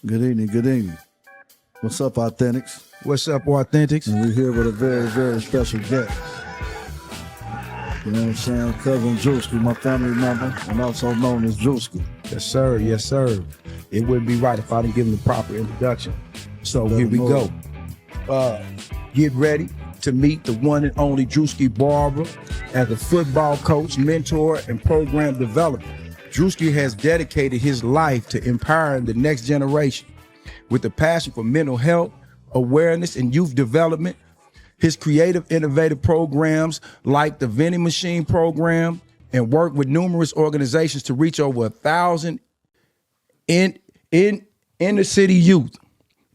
Good evening, good evening. What's up, Authentics? What's up, Authentics? And we're here with a very, very special guest. You know what I'm saying? Cousin Drewski, my family member, and also known as Drewski. Yes, sir. Yes, sir. It wouldn't be right if I didn't give him the proper introduction. So here we go. Get ready to meet the one and only Drewski Barber as a football coach, mentor, and program developer. Drewski has dedicated his life to empowering the next generation with a passion for mental health, awareness, and youth development. His creative, innovative programs like the Vending Machine Program and work with numerous organizations to reach over 1,000 in inner city youth.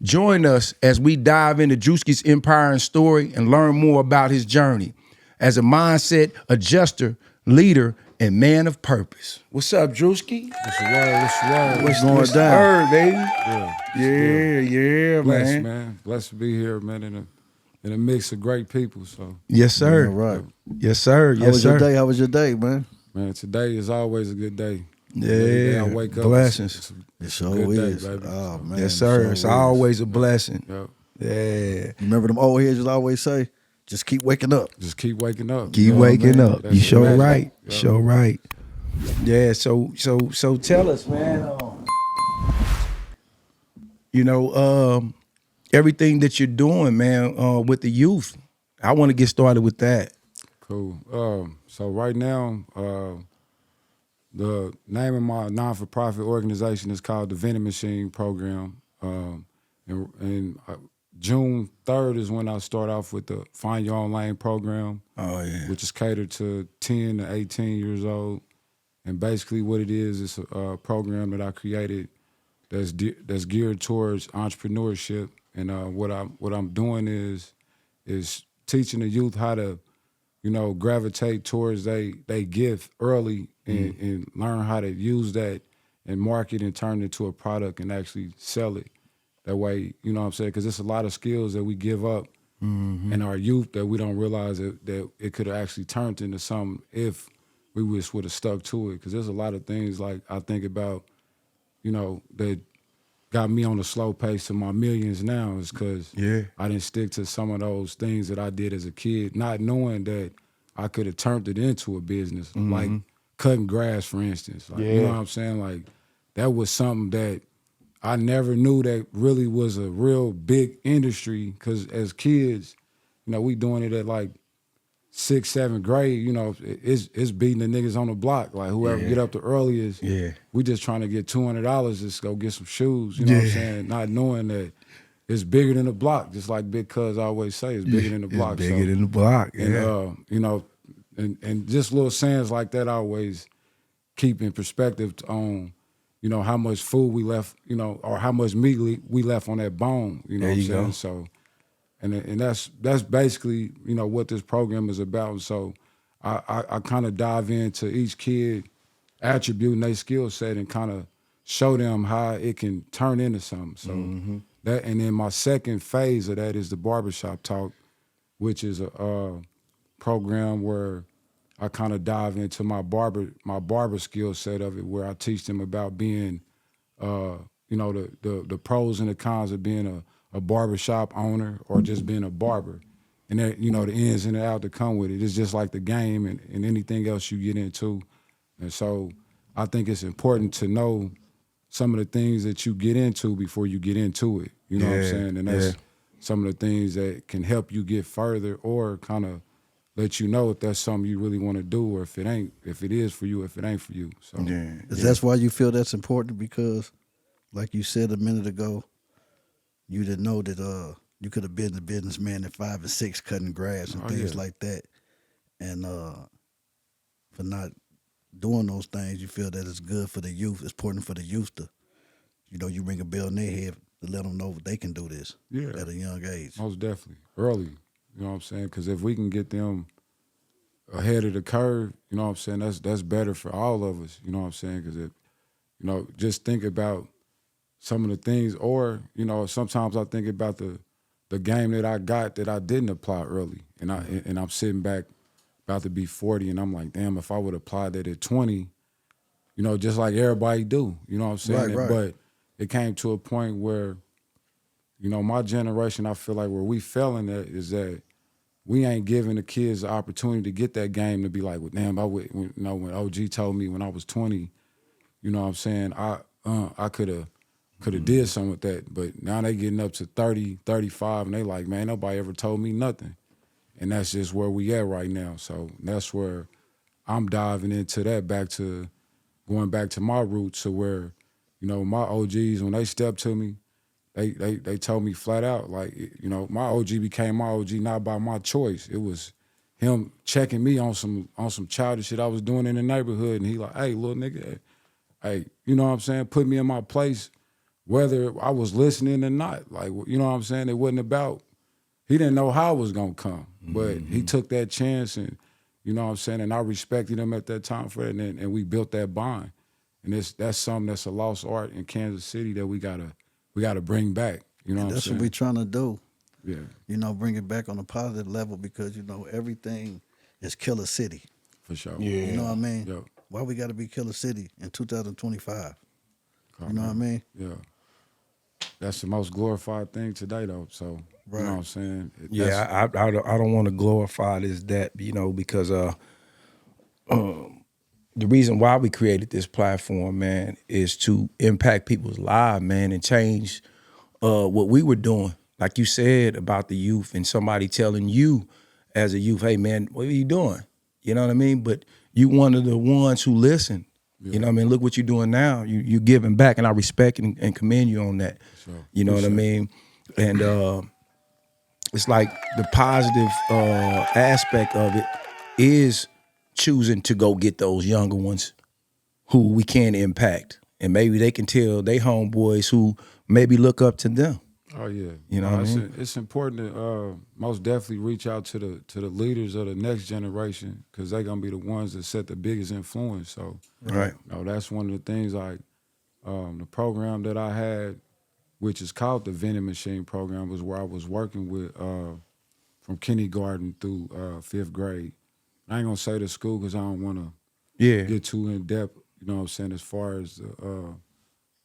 Join us as we dive into Drewski's empowering story and learn more about his journey as a mindset adjuster, leader, and man of purpose. What's up, Drewski? What's the word? What's the word? What's going down? Word, baby. Yeah, blessed, man. Blessed to be here, man, in a mix of great people. So, Yes, sir. Yeah, right. Yes, sir. How Yes, was sir. your day? How was your day, man? man, today is always a good day. Yeah, Every day I wake up, blessings. It sure good day, is. baby. Oh, man. Yes, sir. It's sure is. always a blessing. Yep. Yeah. Remember them old heads that always say, just keep waking up. Just keep waking up. Keep You know what I waking mean? up. That's You the sure magic. right. Yep. Sure right. Yeah. So tell us, man. Everything that you're doing, man, with the youth. I want to get started with that. Cool. So right now, the name of my non-for-profit organization is called the Vending Machine Program. And June 3rd is when I start off with the Find Your Own Lane program. Oh yeah. Which is catered to 10 to 18 years old. And basically what it is, it's a program that I created that's geared towards entrepreneurship. And what I'm doing is teaching the youth how to, gravitate towards they gift early and learn how to use that and market and turn it into a product and actually sell it. That way, you know what I'm saying? Because there's a lot of skills that we give up in our youth that we don't realize that it could have actually turned into something if we would have stuck to it. Because there's a lot of things like I think about, that got me on a slow pace to my millions now is because I didn't stick to some of those things that I did as a kid, not knowing that I could have turned it into a business, like cutting grass, for instance. Like, you know what I'm saying? Like that was something that I never knew that really was a real big industry because as kids, we doing it at like 6th, 7th grade, it's beating the niggas on the block. Like whoever get up the earliest, we just trying to get $200 just go get some shoes, you know what I'm saying? Not knowing that it's bigger than the block, just like Big Cuz always say, it's bigger than the block. It's bigger than the block. And, and just little sayings like that I always keep in perspective on, how much food we left, or how much meat we left on that bone, you know what I'm saying? So, and that's basically, what this program is about. And so I kind of dive into each kid attributing their skill set and kind of show them how it can turn into something. So that, and then my second phase of that is the barbershop talk, which is a program where I kind of dive into my barber skill set of it, where I teach them about being, the pros and the cons of being a barbershop owner or just being a barber. And that, the ins and the outs that come with it. It's just like the game and anything else you get into. And so I think it's important to know some of the things that you get into before you get into it. You know what I'm saying? And that's some of the things that can help you get further or kind of let you know if that's something you really want to do or if it is for you, if it ain't for you. So That's why you feel that's important because, like you said a minute ago, you didn't know that you could have been a businessman at 5 and 6 cutting grass and things like that. And for not doing those things, you feel that it's good for the youth. It's important for the youth to, you ring a bell in their head to let them know they can do this at a young age. Most definitely. Early. You know what I'm saying? Because if we can get them ahead of the curve, you know what I'm saying, that's better for all of us. You know what I'm saying? Because just think about some of the things, or, sometimes I think about the game that I got that I didn't apply early. And I'm sitting back about to be 40 and I'm like, damn, if I would apply that at 20, just like everybody do, you know what I'm saying? Right. But it came to a point where, you know, my generation, I feel like where we fell in that is that we ain't giving the kids the opportunity to get that game to be like, well, damn, when OG told me when I was 20, you know what I'm saying, I could have did something with that. But now they getting up to 30, 35, and they like, man, nobody ever told me nothing. And that's just where we at right now. So that's where I'm diving into that, going back to my roots, to where, you know, my OGs, when they stepped to me, they told me flat out, like, you know, my OG became my OG not by my choice. It was him checking me on some childish shit I was doing in the neighborhood, and he like, hey, little nigga, hey, you know what I'm saying, put me in my place, whether I was listening or not. Like, you know what I'm saying? It wasn't about, he didn't know how it was gonna come, but he took that chance, and you know what I'm saying, and I respected him at that time for that, and we built that bond. And that's something that's a lost art in Kansas City that we gotta bring back. You know what I'm That's saying? what we're trying to do. Yeah, You know, bring it back on a positive level, because, you know, everything is Killer City. for sure. Yeah. You know what I mean? Yeah. Why we got to be Killer City in 2025? You know what I mean? Yeah. That's the most glorified thing today, though. So, Right. you know what I'm saying? Yeah, I don't want to glorify this, that, you know, because the reason why we created this platform, man, is to impact people's lives, man, and change what we were doing. Like you said about the youth, and somebody telling you as a youth, hey, man, what are you doing? You know what I mean? But you one of the ones who listen. Yeah. You know what I mean? Look what you're doing now. You giving back, and I respect and commend you on that. Sure. You know what I mean? And it's like the positive aspect of it is choosing to go get those younger ones who we can impact. And maybe they can tell they homeboys who maybe look up to them. Oh yeah, You know what I mean? It's important to most definitely reach out to the leaders of the next generation, because they're gonna be the ones that set the biggest influence. So, Right. you know, that's one of the things. Like the program that I had, which is called the Vending Machine Program, was where I was working with from kindergarten through 5th grade. I ain't gonna say the school because I don't want to Yeah. get too in depth. You know what I'm saying? As far as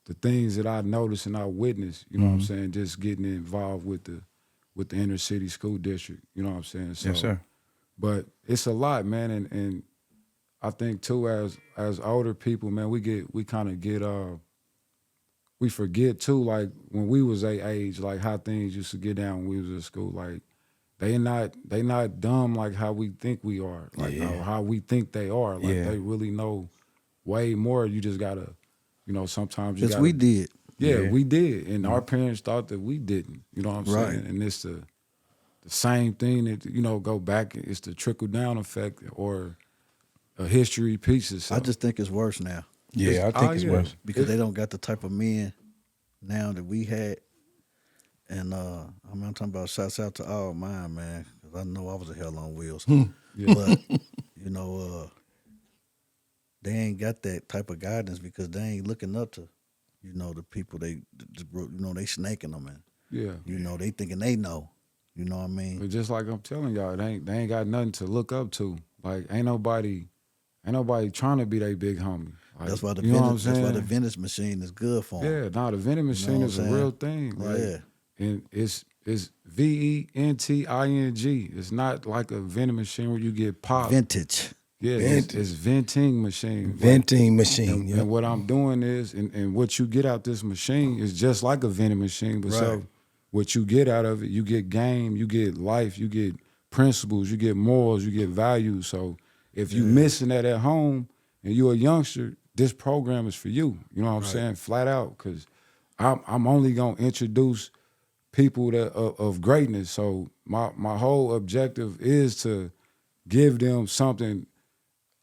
the things that I noticed and I witnessed, you know what I'm saying, just getting involved with the inner city school district, you know what I'm saying? So, Yes, sir. But it's a lot, man, and I think too, as older people, man, we kind of get we forget too, like when we was their age, like how things used to get down when we was at school. Like they not dumb like how we think we are, like or how we think they are. Like they really know way more. You just gotta, you know, sometimes you Because gotta. we did. Yeah, we did, and our parents thought that we didn't. You know what I'm Right. saying? And it's the same thing that, you know, go back. It's the trickle down effect, or a history piece itself. I just think it's worse now, Yeah, I think it's worse. because they don't got the type of men now that we had. And I'm talking about, shouts out to all mine, man, because I know I was a hell on wheels. But, you know, they ain't got that type of guidance, because they ain't looking up to, you know, the people you know, they snaking them, and, Yeah. you know, they thinking they know. You know what I mean? But just like I'm telling y'all, they ain't got nothing to look up to. Like ain't nobody trying to be their big homie. Like, That's why the you know what I'm that's why the saying? vending machine is good for them. Yeah, nah, the vending machine what is I'm a saying? real thing. Like, Yeah. and it's VENTING. It's not like a vending machine where you get popped. Vintage. Yeah, it's venting machine. Venting machine. And, Yeah. and what I'm doing is, and what you get out this machine is just like a vending machine, but so Right. what you get out of it, you get game, you get life, you get principles, you get morals, you get values. So if you missing that at home and you're a youngster, this program is for you. You know what I'm saying? Flat out, because I'm only gonna introduce people that of greatness. So my whole objective is to give them something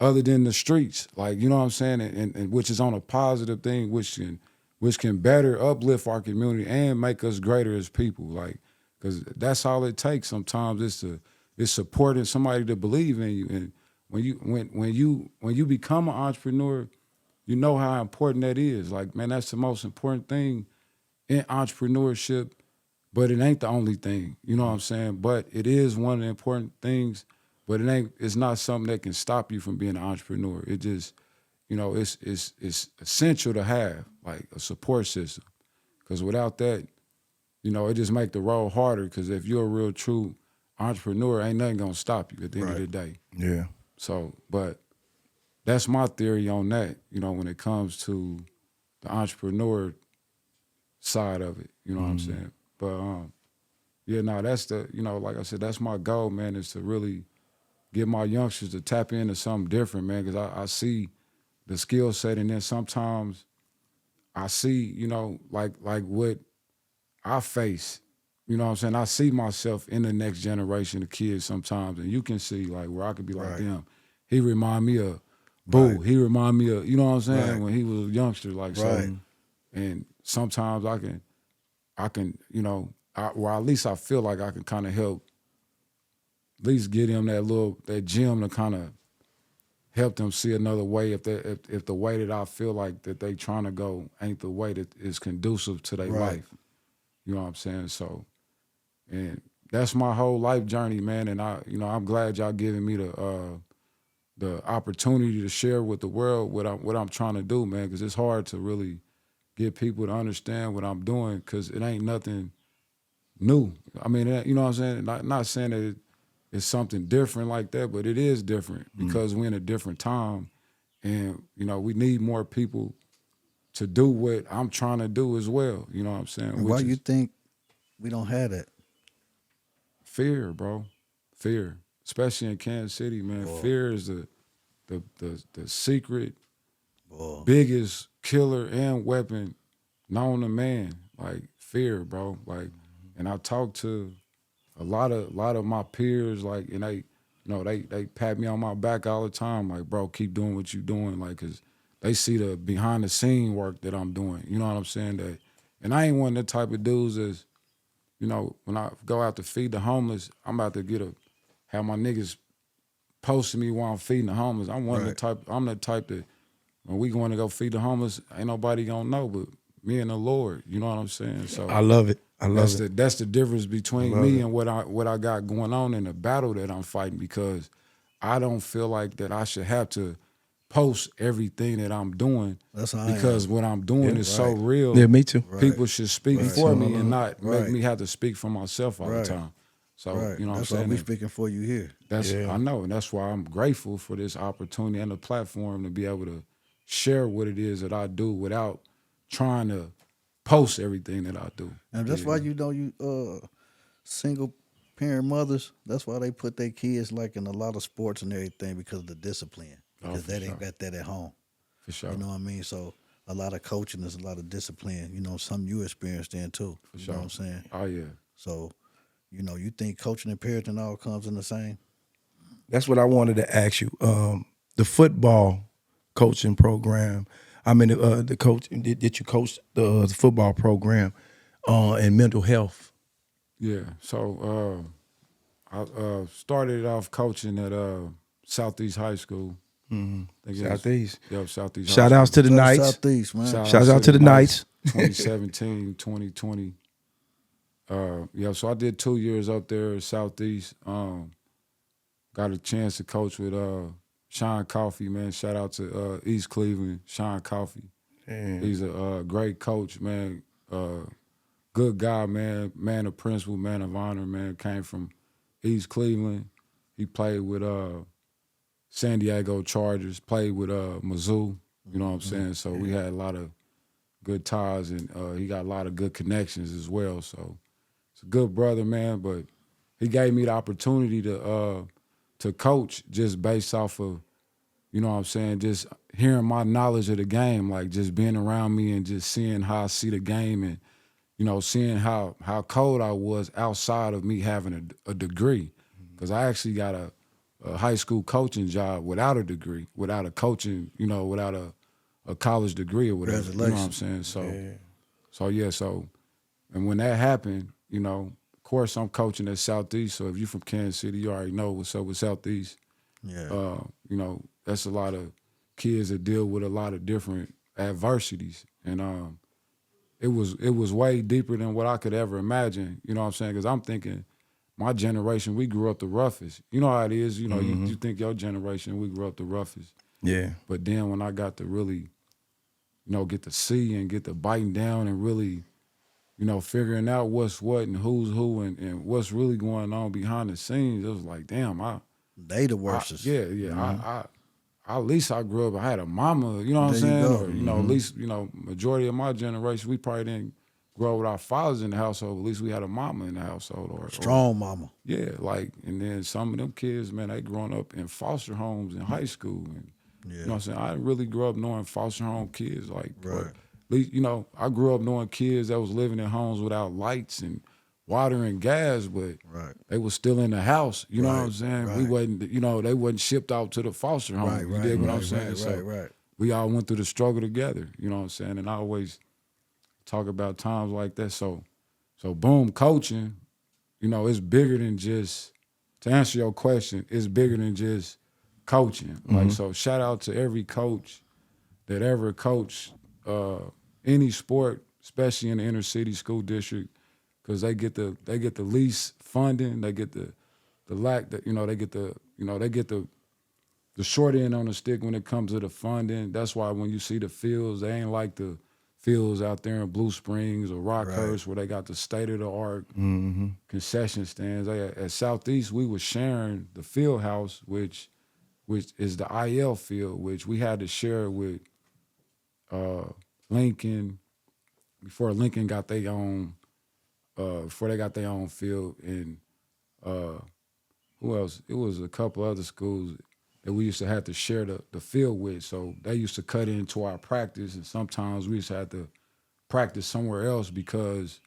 other than the streets, like, you know what I'm saying, and which is on a positive thing, which can better uplift our community and make us greater as people, like, because that's all it takes. Sometimes it's supporting somebody to believe in you, and when you become an entrepreneur, you know how important that is. Like, man, that's the most important thing in entrepreneurship, but it ain't the only thing. You know what I'm saying? But it is one of the important things. But it's not something that can stop you from being an entrepreneur. It just, you know, it's essential to have, like, a support system. Because without that, you know, it just make the road harder. Because if you're a real true entrepreneur, ain't nothing gonna stop you at the end of the day. Yeah. So, but that's my theory on that. You know, when it comes to the entrepreneur side of it, you know what I'm saying. But yeah, no, that's the, you know, like I said, that's my goal, man, is to really get my youngsters to tap into something different, man, because I see the skill set, and then sometimes I see, you know, like what I face, you know what I'm saying? I see myself in the next generation of kids sometimes, and you can see like where I could be like, damn, he remind me of Boo. He remind me of, you know what I'm saying, when he was a youngster, like so. And sometimes I can, you know, or at least I feel like I can kind of help, at least get him that gym to kind of help them see another way if the way that I feel like that they trying to go ain't the way that is conducive to their life. You know what I'm saying? So, and that's my whole life journey, man. And I'm glad y'all giving me the opportunity to share with the world what I'm trying to do, man, because it's hard to really get people to understand what I'm doing because it ain't nothing new. I mean, you know what I'm saying? Not saying that it's something different like that, but it is different because we're in a different time, and, you know, we need more people to do what I'm trying to do as well, you know what I'm saying? And why you think we don't have that? Fear, bro. Fear. Especially in Kansas City, man. Fear is the secret biggest killer and weapon known to man. Like fear, bro. Like, and I talk to a lot of my peers, like, and they, you know, they pat me on my back all the time, like, bro, keep doing what you doing, like, cause they see the behind the scene work that I'm doing. You know what I'm saying? That, and I ain't one of the type of dudes that's, you know, when I go out to feed the homeless, I'm about to have my niggas posting me while I'm feeding the homeless. I'm the type that when we going to go feed the homeless, ain't nobody gonna know but me and the Lord. You know what I'm saying? So I love it. That's the difference between me and what I got going on in the battle that I'm fighting, because I don't feel like that I should have to post everything that I'm doing, because what I'm doing is so real. Yeah, me too. People should speak for me and not make me have to speak for myself all the time. So, you know what I'm saying? That's why we speaking for you here. I know, and that's why I'm grateful for this opportunity and the platform to be able to share what it is that I do without trying to post everything that I do. And that's why, you know, you single parent mothers, that's why they put their kids like in a lot of sports and everything, because of the discipline. Because they ain't got that at home. For sure. You know what I mean? So a lot of coaching is a lot of discipline. You know, something you experienced in too. You know what I'm saying? Oh yeah. So, you know, you think coaching and parenting all comes in the same? That's what I wanted to ask you. The football coaching program. I mean, the coach. Did you coach the football program and mental health? Yeah. So I started off coaching at Southeast High School. Southeast. Southeast. Shout outs to the Knights. Southeast, man. Shout out to the Knights. 2017, 2020. So I did 2 years up there at Southeast. Got a chance to coach with Sean Coffey, man. Shout out to East Cleveland, Sean Coffey. Damn. He's a great coach, man. Good guy, man. Man of principle, man of honor, man. Came from East Cleveland. He played with San Diego Chargers, played with Mizzou, you know what I'm saying? So we had a lot of good ties, and he got a lot of good connections as well. So it's a good brother, man, but he gave me the opportunity to coach just based off of, you know what I'm saying, just hearing my knowledge of the game, like just being around me and just seeing how I see the game, and, you know, seeing how cold I was outside of me having a degree. Because I actually got a high school coaching job without a degree, without a coaching, you know, without a college degree or whatever. You know what I'm saying? So, and when that happened, you know, of course I'm coaching at Southeast, so if you're from Kansas City, you already know what's up with Southeast. Yeah. You know, that's a lot of kids that deal with a lot of different adversities. And it was way deeper than what I could ever imagine, you know what I'm saying? Because I'm thinking, my generation, we grew up the roughest. You know how it is. You know, you think your generation, we grew up the roughest. Yeah. But then when I got to really, you know, get to see and get to biting down and really you know, figuring out what's what and who's who and what's really going on behind the scenes. It was like, damn, They the worstest. I at least I grew up, I had a mama, you know what I'm There you saying? go. Or, you know, at least, you know, majority of my generation, we probably didn't grow up with our fathers in the household. At least we had a mama in the household. Or Strong mama. yeah, like, and then some of them kids, man, they growing up in foster homes in high school. And, you know what I'm saying? I didn't really grow up knowing foster home kids. Like, Right. at least, you know, I grew up knowing kids that was living in homes without lights and water and gas, but Right. they was still in the house. You know what I'm saying? We right. wasn't, you know, they wasn't shipped out to the foster home. Right, You right, dig what I'm right, saying? right, So right. we all went through the struggle together. You know what I'm saying? And I always talk about times like that. So boom, coaching, you know, it's bigger than just, to answer your question, it's bigger than just coaching. Like, so shout out to every coach that ever coached any sport, especially in the inner city school district, because they get the least funding, they get the lack that, you know, they get the short end on the stick when it comes to the funding. That's why when you see the fields, they ain't like the fields out there in Blue Springs or Rockhurst where they got the state-of-the-art concession stands. At Southeast, we was sharing the field house, which is the IL field, which we had to share with Lincoln before Lincoln got their own, before they got their own field. And who else? It was a couple other schools that we used to have to share the field with. So they used to cut into our practice, and sometimes we used to have to practice somewhere else because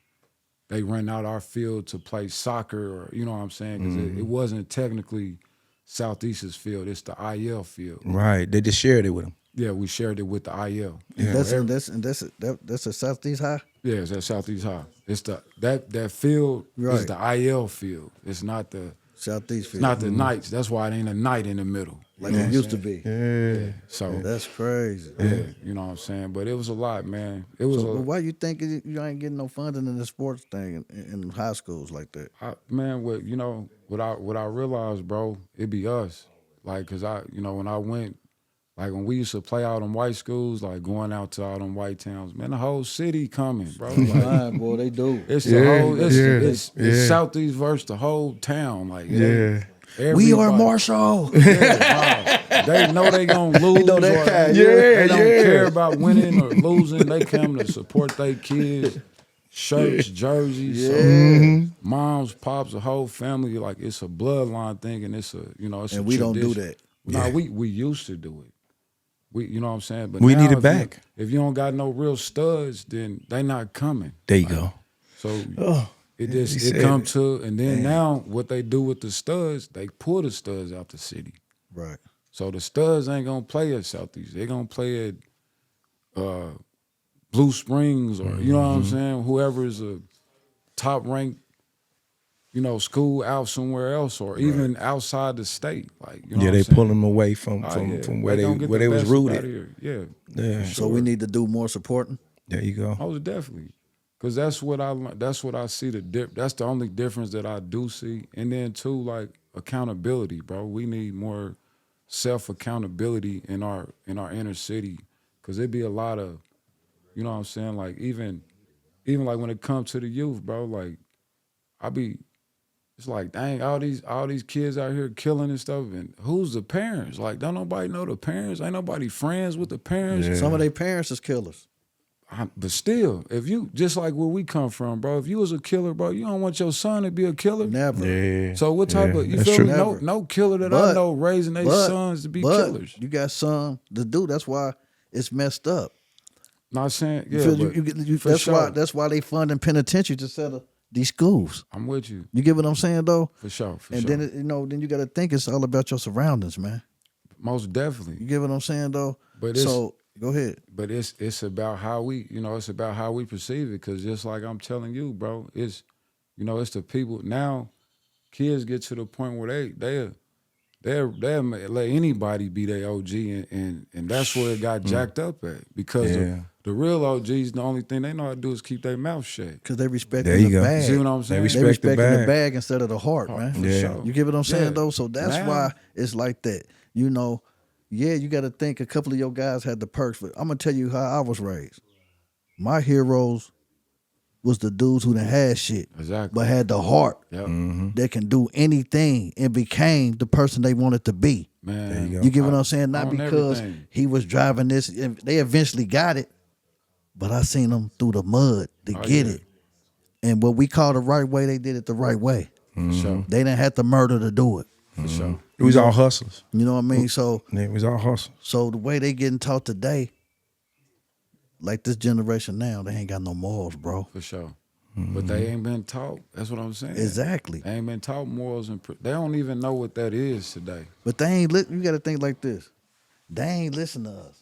they rent out our field to play soccer, or you know what I'm saying? Because it wasn't technically Southeast's field; it's the IL field. Right. They just shared it with them. Yeah, we shared it with the IL. And that's a Southeast High? Yeah, it's at Southeast High. It's that field is the IL field. It's not the Southeast field. It's not the Knights. That's why it ain't a night in the middle. Like it used to be. Yeah. So That's crazy. yeah, you know what I'm saying? But it was a lot, man. It was But why you think you ain't getting no funding in the sports thing in high schools like that? man, what I realized, bro, it be us. Like, cause when I went, like when we used to play out in white schools, like going out to all them white towns, man, the whole city coming, bro. Like, Fine, boy, they do. it's the whole, it's Southeast versus the whole town. Like, We are Marshall. They know they gonna lose. You know that or kind, they don't care about winning or losing. They come to support their kids, shirts, jerseys. So moms, pops, the whole family. Like it's a bloodline thing, and it's a it's. And a we don't do tradition. that. Nah, we used to do it. You know what I'm saying? But We now need it back. If you don't got no real studs, then they not coming. There you go. So it come to, and then now what they do with the studs, they pull the studs out the city. Right. So the studs ain't gonna play at Southeast. They gonna play at Blue Springs or you know what I'm saying. Whoever's a top ranked, school out somewhere else or even outside the state. Like They pull them away from where they was rooted. Yeah. So we need to do more supporting. There you go. Most definitely, because that's what I see. That's the only difference that I do see. And then too, like accountability, bro. We need more self accountability in our inner city, because it be a lot of, you know what I'm saying. Like even like when it comes to the youth, bro. Like it's like, dang, all these kids out here killing and stuff, and who's the parents? Like, don't nobody know the parents? Ain't nobody friends with the parents? Yeah. Some of their parents is killers. But still, if you, just like where we come from, bro, if you was a killer, bro, you don't want your son to be a killer? Never. Yeah. So what type of, you that's feel true. me? No killer that I know raising their sons to be killers. You got some to do. That's why it's messed up. Not saying, yeah, That's why they funding penitentiary to set up these schools. I'm with you. You get what I'm saying, though? For sure. Then then you got to think it's all about your surroundings, man. Most definitely. You get what I'm saying, though? But go ahead. But it's about how we, it's about how we perceive it. Because just like I'm telling you, bro, it's the people. Now, kids get to the point where they'll let anybody be their OG, and that's where it got jacked up at. Because the real OGs, the only thing they know how to do is keep their mouth shut. Because they respect There you the go. bag. See what I'm saying? They They respecting the bag. bag instead of the heart, man. For sure. You get what I'm saying, though? So that's Now- why it's like that. You got to think a couple of your guys had the perks, but I'm going to tell you how I was raised. My heroes was the dudes who done had shit, Exactly. but had the heart Yep. that can do anything and became the person they wanted to be. Man, There you go. You get what I'm saying? Not on because everything. he was driving this, and they eventually got it, but I seen them through the mud to get yeah. it. And what we call the right way, they did it the right way. For sure. They didn't have to murder to do it. For sure. It was all hustlers. You know what I mean? So It was all hustlers. the way they getting taught today, like this generation now, they ain't got no morals, bro. For sure. But they ain't been taught. That's what I'm saying. Exactly. They ain't been taught morals and they don't even know what that is today. But they ain't you got to think like this. They ain't listen to us.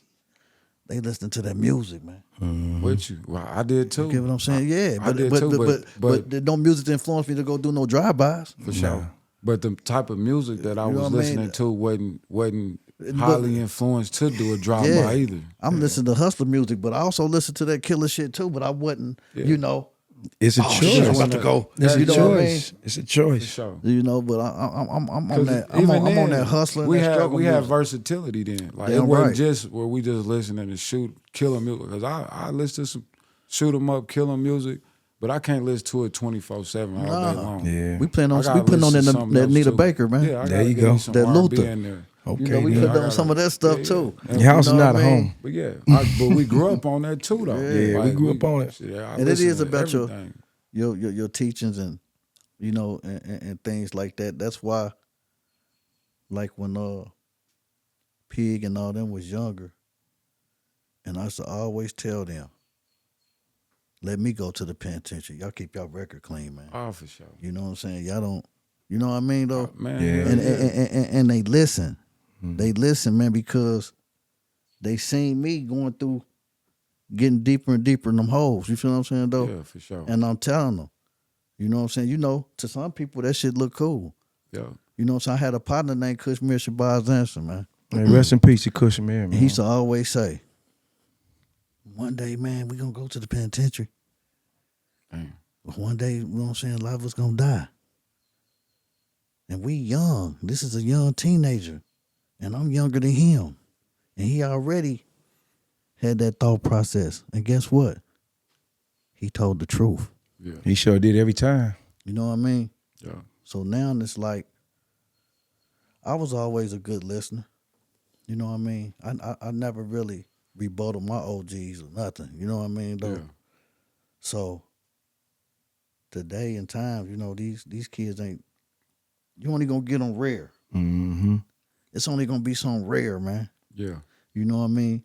They listen to that music, man. With you. Well, I did too. You get what I'm saying? Yeah, I did too, but there no music to influence me to go do no drive-bys. for sure. But the type of music that I You know was what I mean? listening to wasn't highly influenced to do a drive-by either. I'm listening to hustler music, but I also listen to that killer shit too. But I wasn't, you know. It's a Shit, I'm choice. about to go. It's You a know what I mean? choice. It's a For choice. sure. You know, but I'm on 'Cause that. even I'm on then, that hustler. We and that had struggle had music. versatility then. Like Damn it wasn't right. just where we just listening to shoot killer music. Because I listen to some shoot 'em up, kill 'em music, but I can't listen to it 24/7 all day long. Yeah. We putting on I gotta on listen to that something else, Nita too. Baker, man. Yeah, I There gotta you get go. me some That R&B Luther. in there. Okay, You know, we then. put I on gotta- some of that stuff yeah, too. yeah. Your house You is know not what a I mean? home. But yeah, but we grew up on that too, though. Yeah, we grew up on it. Shit, I And it listen is to about everything. your teachings and you know and things like that. That's why, like when Pig and all them was younger, and I used to always tell them, "Let me go to the penitentiary. Y'all keep y'all record clean, man. Oh, for sure. You know what I'm saying? Y'all don't. You know what I mean, though. Man, Yeah. hell And, yeah. and they listen. They listen, man, because they seen me going through, getting deeper and deeper in them holes. You feel what I'm saying, though? Yeah, for sure. And I'm telling them, you know what I'm saying? You know, to some people that shit look cool. Yeah. You know what I'm saying? I had a partner named Kushmir Shabazz Anson, man. Hey, rest in peace to Cushion Man, And man. he used to always say, one day, man, we gonna go to the penitentiary. Damn. But one day, you know what I'm saying, a lot of us gonna die. And we young. This is a young teenager. And I'm younger than him. And he already had that thought process. And guess what? He told the truth. Yeah. He sure did every time. You know what I mean? Yeah. So now it's like, I was always a good listener. You know what I mean? I never really rebutted my OGs or nothing. You know what I mean, though? Yeah. So today and times, you know, these kids ain't, you only gonna get them rare. Mm-hmm. It's only gonna be some rare, man. Yeah. You know what I mean?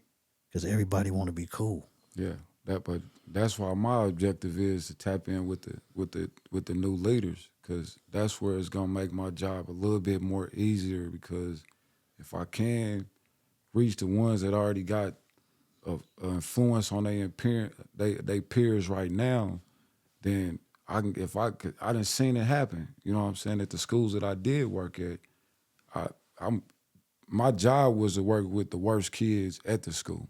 Because everybody want to be cool. Yeah. But that's why my objective is to tap in with the new leaders, because that's where it's gonna make my job a little bit more easier. Because if I can reach the ones that already got a influence on they peers right now, then I done seen it happen. You know what I'm saying? At the schools that I did work at, my job was to work with the worst kids at the school.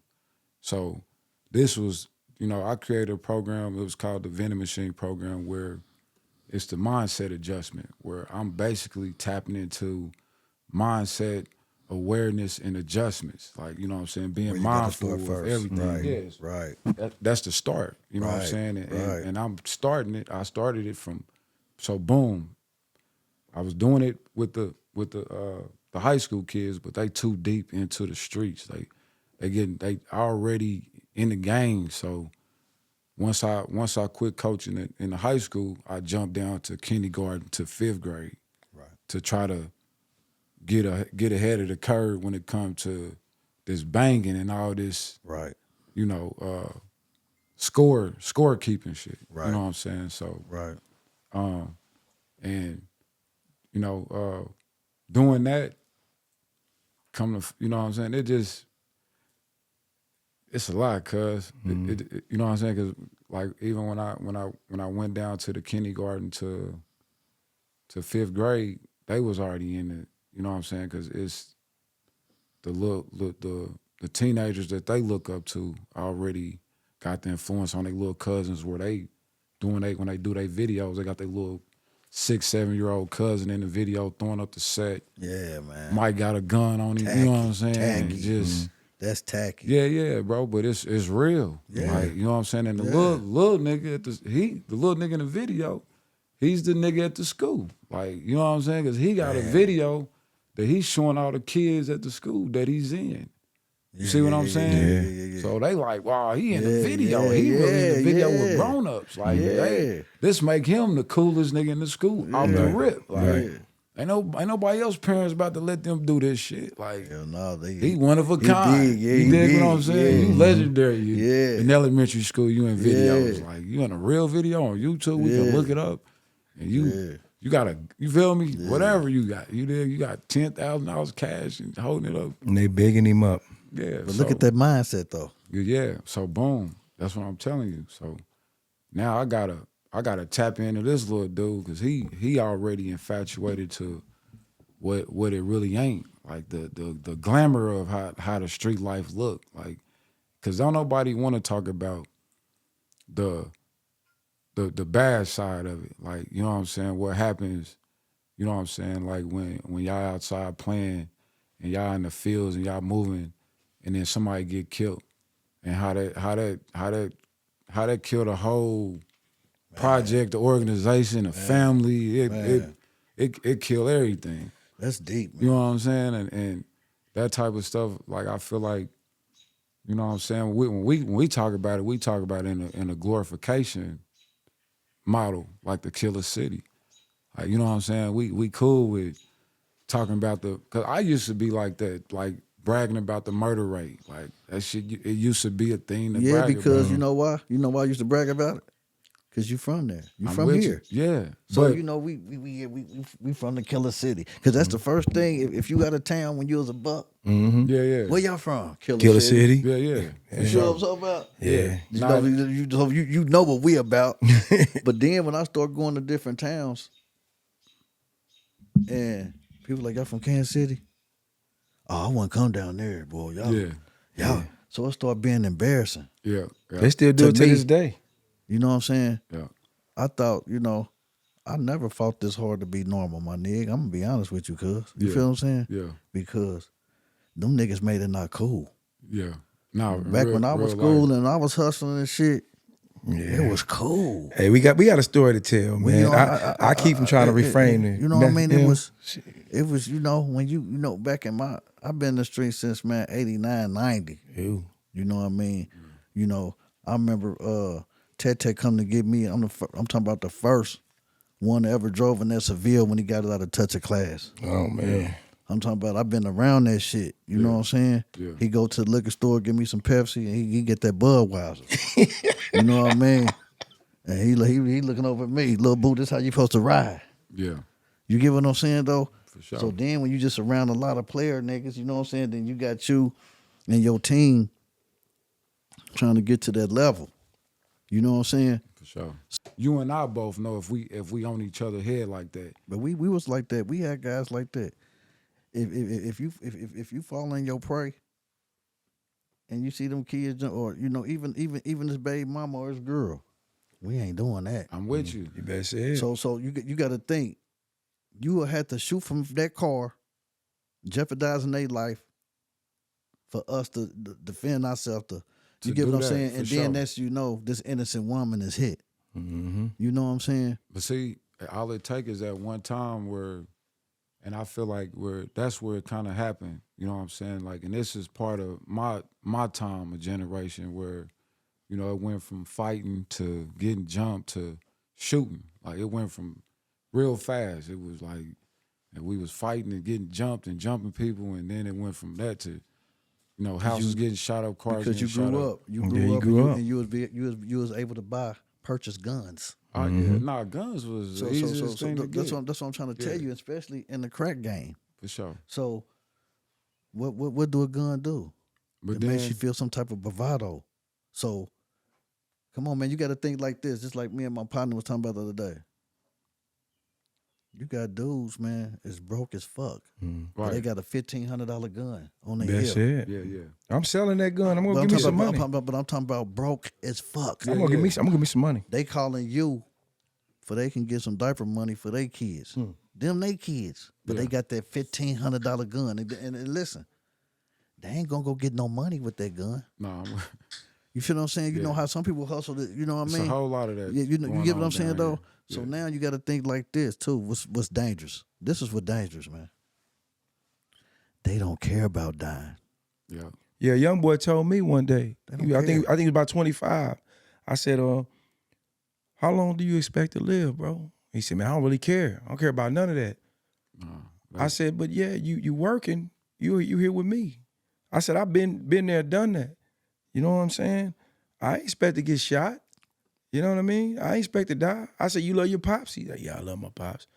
So this was, you know, I created a program. It was called the Vending Machine Program, where it's the mindset adjustment, where I'm basically tapping into mindset awareness and adjustments. Like, you know what I'm saying? Being Where you gotta mindful start of first. everything. Right, Yes. right. That's the start. You know what I'm Right, saying? right. And I'm starting it. I started it from, so boom. I was doing it with the high school kids, but they too deep into the streets. They already in the game. So once I quit coaching in the high school, I jumped down to kindergarten to 5th grade, Right. to try to get ahead of the curve when it comes to this banging and all this, Right. you know, score keeping shit. Right. You know what I'm saying? So Right. and you know, doing that, you know what I'm saying? It's a lot, cuz you know what I'm saying? Cause like even when I went down to the kindergarten to 5th grade, they was already in it. You know what I'm saying? Cause it's the teenagers that they look up to already got the influence on their little cousins, where when they do their videos, they got their little 6-7-year-old cousin in the video throwing up the set. Yeah, man. Mike got a gun on him. You know what I'm saying? Tacky. Just That's tacky. Yeah, bro, but it's real. Yeah. Like, you know what I'm saying? And the Yeah. little nigga the little nigga in the video, he's the nigga at the school. Like, you know what I'm saying? Because he got a video that he's showing all the kids at the school that he's in. You see what I'm saying? Yeah. So they like, wow, he in the Yeah, video. yeah, He really in the video yeah. with grown-ups. Like, Yeah. this make him the coolest nigga in the school off the rip. Like, ain't nobody else parents about to let them do this shit. Like, Hell no, he one of a kind. Big, yeah, you dig what I'm big, saying? yeah. You legendary. Yeah. In elementary school, you in videos. Yeah. Like, you in a real video on YouTube. We can look it up. And you gotta, you feel me? Whatever you got. You got $10,000 cash and holding it up. And they bigging him up. Yeah. But look at that mindset though. Yeah. So boom. That's what I'm telling you. So now I gotta tap into this little dude because he already infatuated to what it really ain't. Like the glamour of how the street life look. Like, cause don't nobody wanna talk about the bad side of it. Like, you know what I'm saying? What happens, you know what I'm saying? Like when y'all outside playing and y'all in the fields and y'all moving and then somebody get killed, and how that killed a whole project, the organization, the family. It killed everything. That's deep, man. You know what I'm saying? And that type of stuff, like I feel like, you know what I'm saying? When we talk about it, we talk about it in a glorification model, like the Killer City. Like, you know what I'm saying? We cool with talking about cause I used to be like that, like bragging about the murder rate. Like that shit, it used to be a thing to brag because about. you know why? You know why I used to brag about it? Because you from there. You I'm from with here. you. Yeah. So but you know we from the Killer City. Because that's the first thing. If you got a town when you was a buck, yeah. where y'all from? Killer City. Yeah. You know what I'm talking about? Yeah. You know what we about. But then when I start going to different towns, and people like, y'all from Kansas City? Oh, I want to come down there, boy. Y'all. So it started being embarrassing. Yeah. They still do it to me. this day. You know what I'm saying? Yeah. I thought, I never fought this hard to be normal, my nigga. I'm going to be honest with you, cuz. You feel what I'm saying? Yeah. Because them niggas made it not cool. Yeah. No, Back when I was school and I was hustling and shit, it was cool. Hey, we got a story to tell, man. I keep from trying to refrain it. You know what I mean? It was, when back in I've been in the street since, man, 89, 90. Ew. You know what I mean? I remember Tete come to get me. I'm talking about the first one that ever drove in that Seville when he got it out of touch of class. Oh, man. I'm talking about I've been around that shit. You know what I'm saying? Yeah. He go to the liquor store, give me some Pepsi, and he get that Budweiser. You know what I mean? And he looking over at me, little boo, this how you supposed to ride. Yeah. You get what I'm saying though? For sure. So then when you just around a lot of player niggas, you know what I'm saying? Then you got you and your team trying to get to that level. You know what I'm saying? For sure. You and I both know if we on each other head like that. But we was like that. We had guys like that. If you fall in your prey and you see them kids, or even his baby mama or his girl, we ain't doing that. I'm with you. You better say it. So you got to think, you will have to shoot from that car, jeopardizing their life, for us to defend ourselves. You get what I'm saying? And then that's this innocent woman is hit. Mm-hmm. You know what I'm saying? But see, all it takes is that one time where. And I feel like that's where it kind of happened. You know what I'm saying? Like, and this is part of my time, a generation where, it went from fighting to getting jumped to shooting. Like, it went from real fast. It was like, and we was fighting and getting jumped and jumping people, and then it went from that to, houses getting shot up, cars because getting shot up. You grew up, and you was able to purchase guns. Oh yeah, nah, guns was the easiest thing to that's get. what I'm trying to tell you, especially in the crack game. For sure. So, what do a gun do? But it then, makes you feel some type of bravado. So, come on, man, you got to think like this. Just like me and my partner was talking about the other day. You got dudes, man, is broke as fuck. But they got a $1,500 gun on their That's hip. it. Yeah. I'm selling that gun. I'm gonna give me some money. But I'm talking about broke as fuck. I'm gonna give me some money. They calling you for they can get some diaper money for their kids. Them they kids. But they got that $1,500 gun. And listen, they ain't gonna go get no money with that gun. No, You feel what I'm saying? You know Yeah. how some people hustle it, you know what I it's mean? a whole lot of that. Yeah, you know, you going get what on I'm saying down though? here. So Yeah. now you gotta think like this too. What's dangerous? This is what's dangerous, man. They don't care about dying. Yeah. Yeah, a young boy told me one day. They don't I think care. he was about 25. I said, how long do you expect to live, bro? He said, man, I don't really care. I don't care about none of that. No, I said, but yeah, you working. You here with me. I said, I've been there, done that. You know what I'm saying? I ain't expect to get shot. You know what I mean? I ain't expect to die. I said, you love your pops? He said, yeah, I love my pops.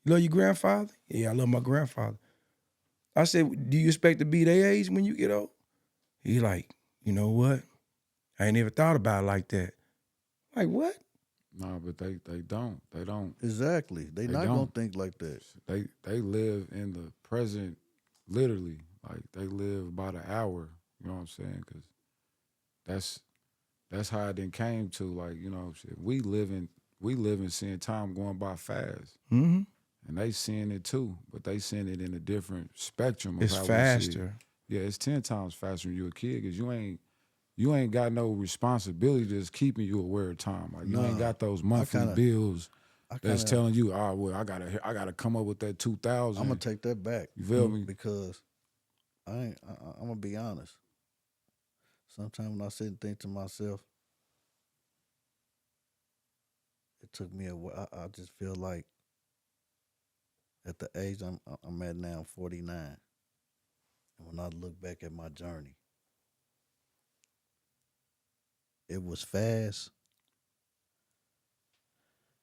You love your grandfather? Yeah, I love my grandfather. I said, do you expect to be their age when you get old? He like, you know what? I ain't never thought about it like that. Like, what? No, but they don't. They don't. Exactly. They not don't. gonna think like that. They live in the present, literally. Like they live about an hour. You know what I'm saying? Because that's how it then came to. Like, you know, shit, we living seeing time going by fast, Mm-hmm. and they seeing it too. But they seeing it in a different spectrum of It's how we see faster. it. Yeah, it's 10 times faster when you're a kid because you ain't got no responsibility that's keeping you aware of time. Like you ain't got those monthly bills that's telling you, oh well, I gotta come up with that 2,000. I'm gonna take that back. You feel me? Because I'm gonna be honest. Sometimes when I sit and think to myself, it took me a while. I just feel like at the age I'm at now, I'm 49, and when I look back at my journey, it was fast.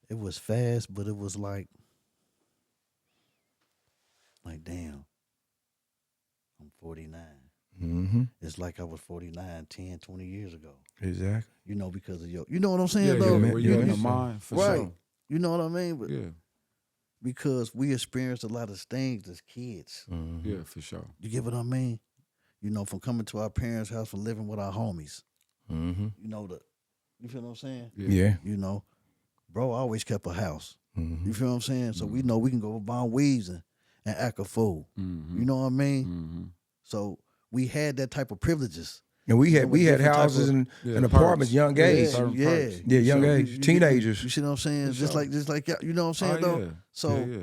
It was fast, but it was like damn, I'm 49. Mm-hmm. It's like I was 49 10, 20 years ago. Exactly. You know, because of you know what I'm saying, Yeah, though? where you Yeah, in the man. mind for Right. sure. You know what I mean? But Yeah, because we experienced a lot of things as kids. Mm-hmm. yeah, for sure. You get what I mean? You know, from coming to our parents' house, from living with our homies. Mm-hmm. You know, you feel what I'm saying? Yeah. You know, bro always kept a house. Mm-hmm. You feel what I'm saying? So we know we can go buy weeds and act a fool. Mm-hmm. You know what I mean? Mm-hmm. So we had that type of privileges. And we had different type houses of- and Yeah, apartments, perks. young Yeah, age. certain Yeah, perks. Yeah, young So age, teenagers. You see what I'm saying? For Just sure. like you know what I'm saying Oh, though. yeah. So yeah.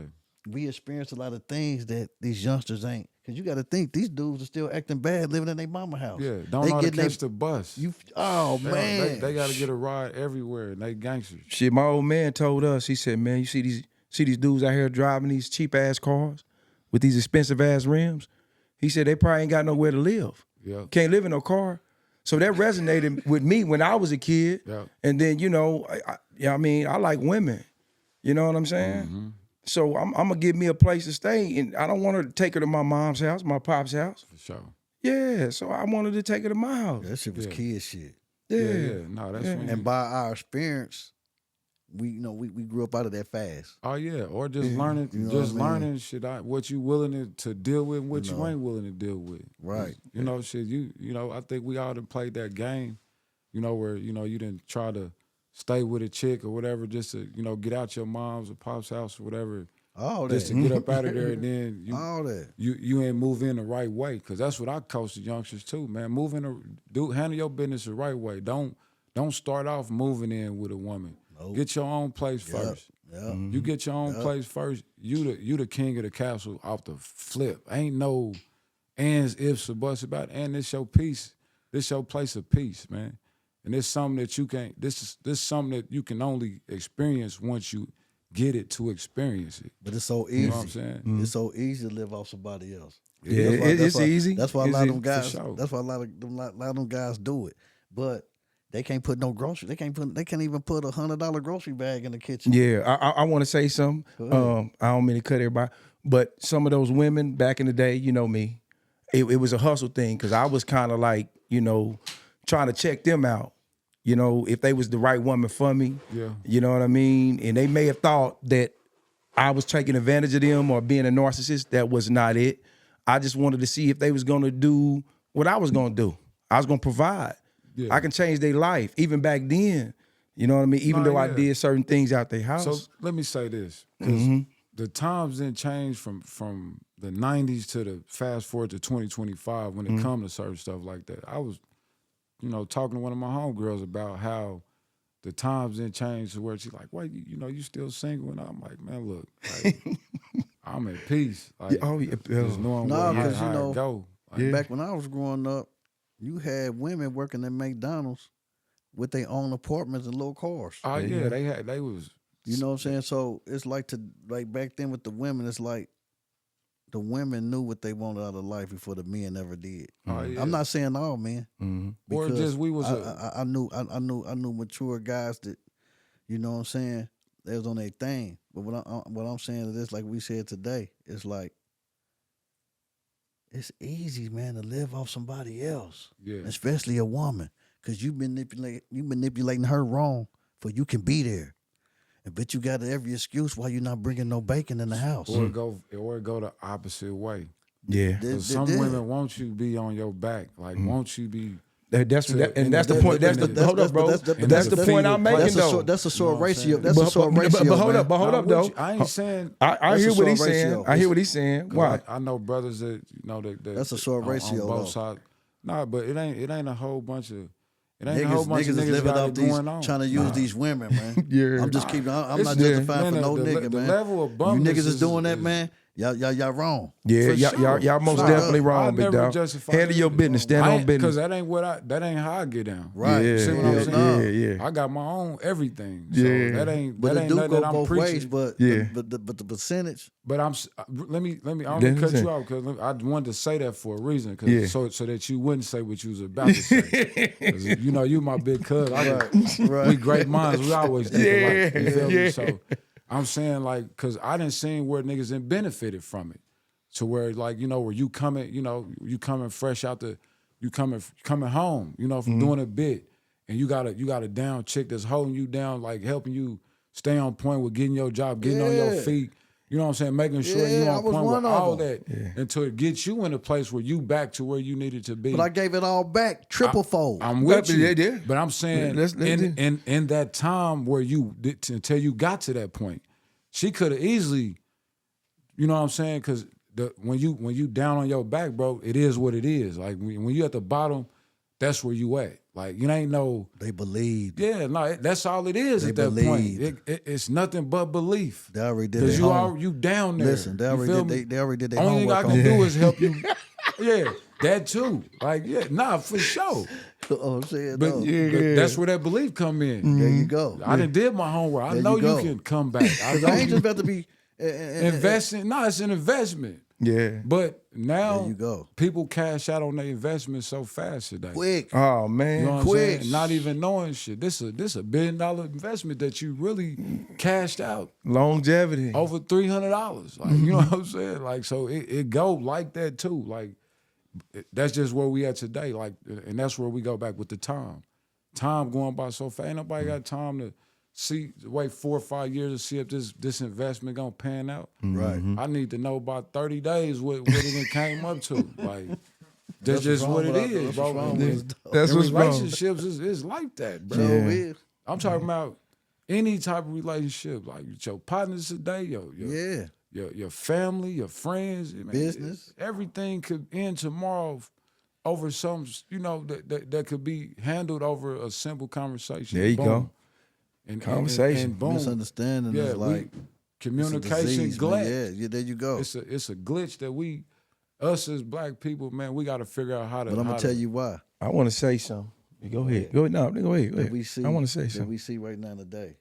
we experienced a lot of things that these youngsters ain't. Cause you got to think these dudes are still acting bad, living in their mama house. Yeah, don't They know how to getting catch the bus. Oh They- man, they got to get a ride everywhere, and they gangsters. Shit, my old man told us, he said, man, you see these dudes out here driving these cheap ass cars with these expensive ass rims? He said they probably ain't got nowhere to live. Yeah, Can't live in no car. So that resonated with me when I was a kid. yeah. And then, you know, I mean, I like women. You know what I'm saying? Mm-hmm. So I'm gonna give me a place to stay, and I don't want her to take her to my mom's house, my pop's house. For sure. Yeah, so I wanted to take her to my house. that shit was Yeah. kid shit. Yeah. No, that's Yeah. when And by our experience, we grew up out of that fast. Oh yeah, or just learning, You know just what I mean? learning shit. What you willing to deal with, and what you know. ain't willing to deal with. Right. You know, shit. You know, I think we all done played that game. You know, where you didn't try to stay with a chick or whatever, just to get out your mom's or pop's house or whatever, All just that. to get up out of there, and then All that. you ain't move in the right way, because that's what I coach the youngsters too, man. Handle your business the right way. Don't start off moving in with a woman. Nope. Get your own place first. Yeah. You get your own place first. You the king of the castle off the flip. Ain't no ands, ifs, or buts about it. And this your peace. This your place of peace, man. And it's something that you can't. This is something that you can only experience once you get it to experience it. But it's so easy. You know what I'm saying? It's so easy to live off somebody else. Yeah, That's it's easy. That's why a It's lot of easy, them for guys. sure. That's why a lot of them guys do it. But they can't put no grocery. They can't even put $100 grocery bag in the kitchen. Yeah, I want to say something. I don't mean to cut everybody, but some of those women back in the day, you know me, it was a hustle thing because I was kind of like, trying to check them out. If they was the right woman for me. Yeah. You know what I mean? And they may have thought that I was taking advantage of them or being a narcissist. That was not it. I just wanted to see if they was gonna do what I was gonna do. I was gonna provide. Yeah. I can change their life. Even back then, you know what I mean? Even No, though I yeah. did certain things out their house. So let me say this, because the times didn't change from the 90s to the fast forward to 2025 when it comes to certain stuff like that. I was, talking to one of my homegirls about how the times didn't change to where she's like, "Wait, you still single?" And I'm like, "Man, look, like, I'm at peace. Like, just knowing how it go." Like, back when I was growing up, you had women working at McDonald's with their own apartments and little cars. Oh yeah, they was. You know what I'm saying? So it's like back then with the women, it's like the women knew what they wanted out of life before the men ever did. Oh, yeah. I'm not saying all men, or just we was. I knew mature guys that, you know what I'm saying, they was on their thing. But what I'm saying is this, like we said today, it's like it's easy, man, to live off somebody else, especially a woman, because you manipulating her wrong for you can be there. But you got every excuse why you're not bringing no bacon in the house. Or go the opposite way. Yeah. Because some women want you to be on your back. Like, want you to be... That's the point. Hold up, bro. That's the point I'm making, though. That's a sort ratio. That's a sort ratio. But hold up, though. I ain't saying... I hear what he's saying. I hear what he's saying. Why? I know brothers that, that's a sort ratio, on both sides. Nah, but it ain't a whole bunch of... It ain't niggas, a whole bunch of niggas living off these, going on. trying to use these women, man. Yeah. I'm just keeping. I'm not justifying for no nigga, the man. level of you bumpness niggas is doing that, man. Y'all wrong. Yeah, For y'all most sure. definitely I wrong, big never dog. justify Handle your business. Stand on business. Because that ain't how I get down. Right. Yeah, See what I'm saying? yeah. I got my own everything. So Yeah. that ain't But it do nothing go that I'm both preaching. ways. But Yeah. but the percentage. But let me I'm gonna cut you out because I wanted to say that for a reason, so that you wouldn't say what you was about to say. 'Cause, you my big cuz. Right. We great minds. We always think alike. You feel me? Yeah. So I'm saying like, because I didn't see where niggas didn't benefited from it, to where like where you coming, you coming fresh out you coming home, from doing a bit, and you got a down chick that's holding you down, like helping you stay on point with getting your job, getting on your feet. You know what I'm saying? Making sure you on point with all that until it gets you in a place where you back to where you needed to be. But I gave it all back, triple fold. I'm with you. Yeah. But I'm saying in that time where you did, until you got to that point, she could have easily, you know what I'm saying? Because when you down on your back, bro, it is what it is. Like when you at the bottom, that's where you at. Like you ain't no. They believed. Yeah, no, that's all it is at that point. It's nothing but belief. They already did. Because you down there. Listen, they already did their Only homework. thing I can do is help you. Yeah, that too. Like for sure. I'm saying, But that's where that belief come in. There you go. I done did my homework. I know you can come back. Because I ain't just about to be investing. No, it's an investment. Yeah. But now there you go. People cash out on their investment so fast today. Quick. Oh man. You know what Quick. I'm saying? Not even knowing shit. This a $1 billion investment that you really cashed out. Longevity. Over $300. Like, you know what I'm saying? Like, so it go like that too. Like, that's just where we at today. Like, and that's where we go back with the time. Time going by so fast. Ain't nobody got time to wait 4 or 5 years to see if this investment gonna pan out. Right. I need to know about 30 days what it even came up to. Like, that's just what it is, bro. That's what's wrong. Relationships is like that, bro. Yeah. I'm talking about any type of relationship, like with your partners today, your family, your friends, man, business. Everything could end tomorrow over some, that could be handled over a simple conversation. There you go. And conversation. And boom. Misunderstanding is like communication disease, glitch. Yeah, there you go. It's a glitch that us as black people, man, we got to figure out how to. But I'm gonna tell you why. I want to say something. Go ahead. Go ahead. No, go ahead. I want to say something. That we see right now today.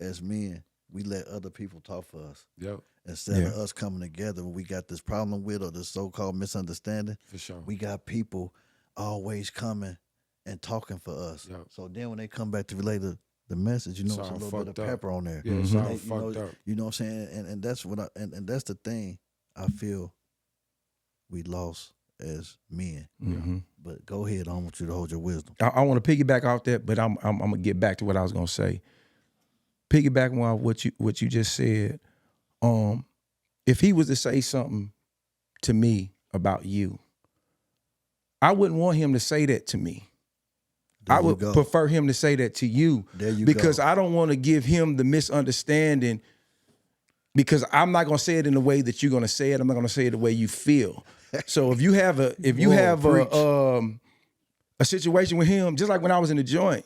As men, we let other people talk for us. Yep. Instead of us coming together when we got this problem with or this so-called misunderstanding. For sure. We got people always coming and talking for us. Yep. So then when they come back to relay the message, it's a little bit of pepper on there. Yeah, it's all fucked up. You know what I'm saying? And that's what and that's the thing I feel we lost as men. Mm-hmm. But go ahead, I want you to hold your wisdom. I want to piggyback off that, but I'm gonna get back to what I was gonna say. Piggybacking on what you just said. If he was to say something to me about you, I wouldn't want him to say that to me. I would prefer him to say that to you. There you because go. I don't want to give him the misunderstanding, because I'm not going to say it in the way that you're going to say it. I'm not going to say it the way you feel. So if you have a situation with him, just like when I was in the joint,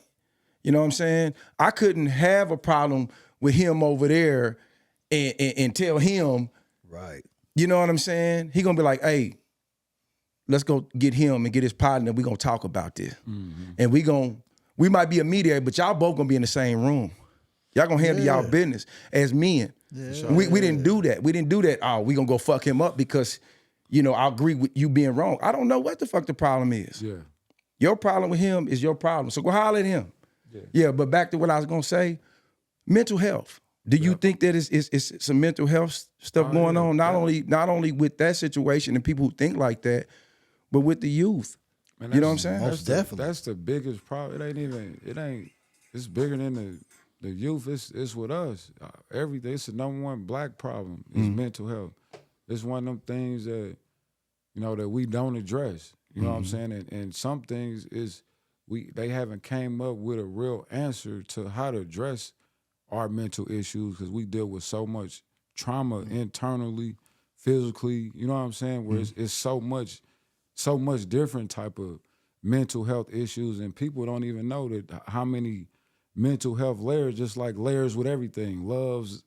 you know what I'm saying? I couldn't have a problem with him over there and tell him, right. You know what I'm saying? He gonna be like, hey, let's go get him and get his partner. We gonna talk about this. And we might be a mediator, but y'all both gonna be in the same room. Y'all gonna handle y'all business as men. Yeah. We didn't do that. We didn't do that. Oh, we gonna go fuck him up because, you know, I agree with you being wrong. I don't know what the fuck the problem is. Yeah. Your problem with him is your problem. So go holler at him. Yeah, but back to what I was gonna say, mental health. Do you think that it's some mental health stuff going on? Not only with that situation and people who think like that, but with the youth. Man, you know what I'm saying? Most definitely. That's the biggest problem. It's bigger than the youth. It's with us. Everything. It's the number one black problem is mental health. It's one of them things that, you know, that we don't address. You know what I'm saying? And some things they haven't came up with a real answer to how to address our mental issues, because we deal with so much trauma internally, physically, you know what I'm saying? Where it's so much different type of mental health issues, and people don't even know that how many mental health layers, just like layers with everything, the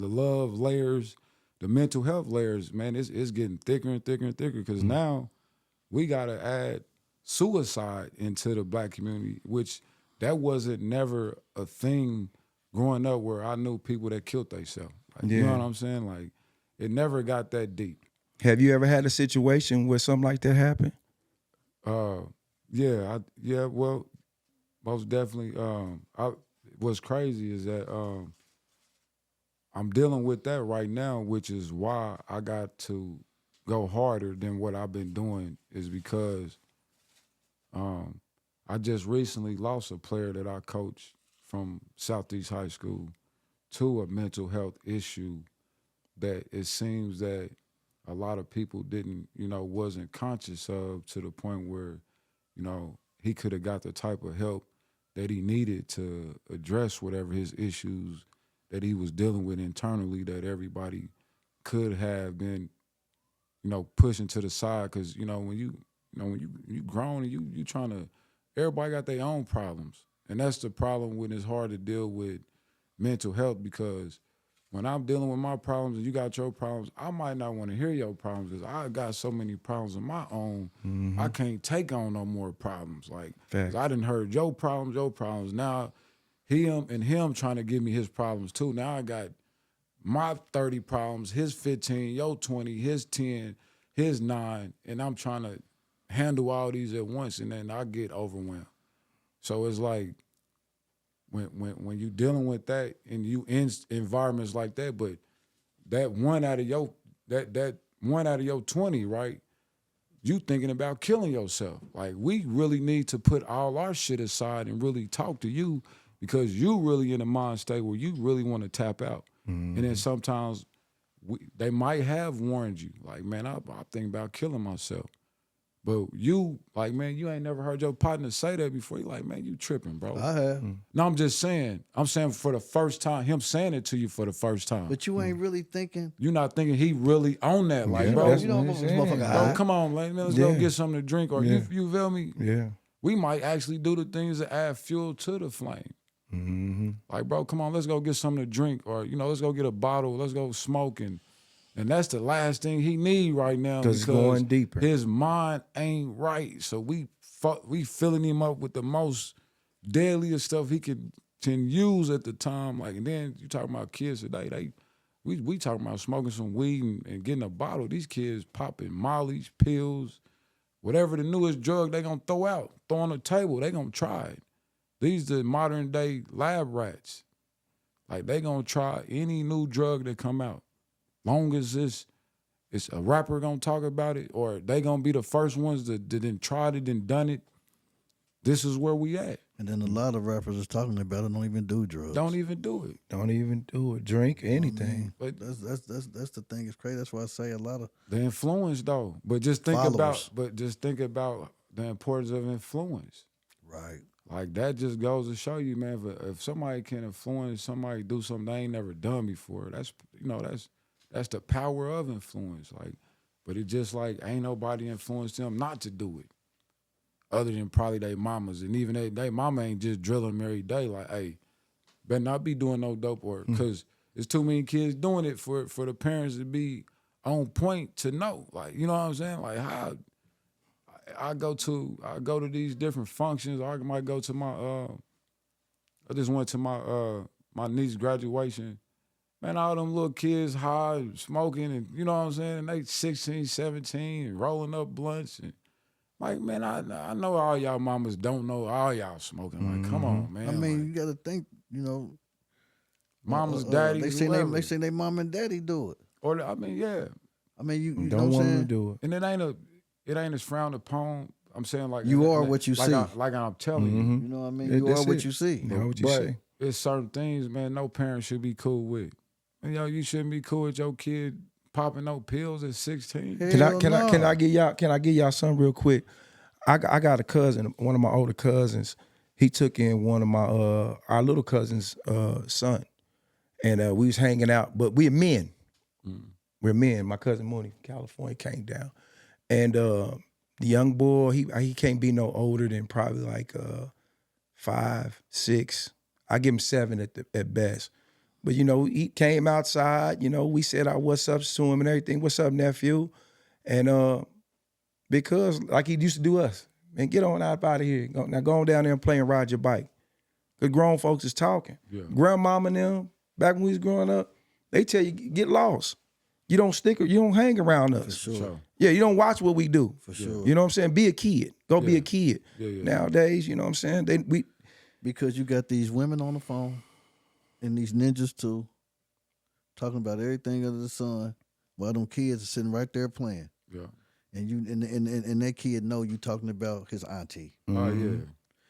love layers, the mental health layers, man, it's getting thicker and thicker and thicker, because now we gotta add suicide into the black community, which that wasn't never a thing growing up, where I knew people that killed themselves. Like, you know what I'm saying? Like, it never got that deep. Have you ever had a situation where something like that happened? Well, most definitely. What's crazy is that I'm dealing with that right now, which is why I got to go harder than what I've been doing, is because I just recently lost a player that I coached from Southeast High School to a mental health issue that it seems that a lot of people wasn't conscious of, to the point where, you know, he could have got the type of help that he needed to address whatever his issues that he was dealing with internally, that everybody could have been, you know, pushing to the side. Because, you know, when you grown and you trying to, everybody got their own problems. And that's the problem when it's hard to deal with mental health, because when I'm dealing with my problems and you got your problems, I might not want to hear your problems, because I got so many problems of my own. I can't take on no more problems. Like, 'cause I done heard your problems. Now him trying to give me his problems too. Now I got my 30 problems, his 15, your 20, his 10, his 9, and I'm trying to handle all these at once, and then I get overwhelmed. So it's like, when you dealing with that and you in environments like that, but that one out of your 20, right? You thinking about killing yourself. Like, we really need to put all our shit aside and really talk to you, because you really in a mind state where you really want to tap out. And then sometimes they might have warned you, like, man, I'm thinking about killing myself. But you, like, man, you ain't never heard your partner say that before. You like, man, you tripping, bro. I have. No, I'm just saying. I'm saying for the first time, him saying it to you for the first time. But you ain't really thinking. You're not thinking he really on that. Like, bro, you know, this motherfucker bro, come on, man, let's go get something to drink. Or you feel me? Yeah. We might actually do the things that add fuel to the flame. Like, bro, come on, let's go get something to drink. Or, you know, let's go get a bottle. Let's go smoke. And that's the last thing he need right now, because going deeper. His mind ain't right. So we filling him up with the most deadliest stuff he can use at the time. Like, and then you talking about kids today, we talking about smoking some weed and getting a bottle. These kids popping mollies, pills, whatever the newest drug they gonna throw on the table, they gonna try it. These the modern day lab rats. Like, they gonna try any new drug that come out. Long as it's a rapper gonna talk about it, or they gonna be the first ones that didn't tried it and done it, this is where we at. And then a lot of rappers is talking about it, don't even do drugs. Don't even do it. Don't even do it. Drink anything. But that's the thing. It's crazy. That's why I say a lot of the influence though. But just think followers. about the importance of influence. Right. Like that just goes to show you, man. If somebody can influence somebody do something they ain't never done before, that's the power of influence. Like, but it just like ain't nobody influenced them not to do it, other than probably their mamas, and even they mama ain't just drilling them every day. Like, hey, better not be doing no dope work, because there's too many kids doing it for the parents to be on point to know. Like, you know what I'm saying? Like how I go to these different functions. I might go to my I just went to my niece's graduation. Man, all them little kids high, smoking, and you know what I'm saying? And they 16, 17, and rolling up blunts. And like, man, I know all y'all mamas don't know all y'all smoking. Like, come on, man. I mean, like, you got to think, you know. Mamas, daddies, they say they mom and daddy do it. Or, I mean, yeah. I mean, you Don't know what I'm want them saying? to do it. And it ain't as frowned upon. I'm saying like You are what you see. Like I'm telling you. You know what I mean? You are what you see. Know what you But see. it's certain things, man, no parent should be cool with. And you shouldn't be cool with your kid popping no pills at 16. Can I give y'all something real quick? I got a cousin, one of my older cousins. He took in one of my our little cousin's son, and we was hanging out. But we're men. We're men. My cousin Mooney from California came down, and the young boy he can't be no older than probably like 5, 6. I give him 7 at best. But, you know, he came outside, you know, we said our what's ups to him and everything. What's up, nephew? And because, like he used to do us, man, get on out of here. Now go on down there and play and ride your bike. Because grown folks is talking. Yeah. Grandmama and them, back when we was growing up, they tell you, get lost. You don't you don't hang around us. For sure. Yeah, you don't watch what we do. For sure. You know what I'm saying? Be a kid. Go be a kid. Yeah. Nowadays, you know what I'm saying? Because you got these women on the phone, and these ninjas too, talking about everything under the sun, while them kids are sitting right there playing. Yeah. And you and that kid know you talking about his auntie. Oh yeah.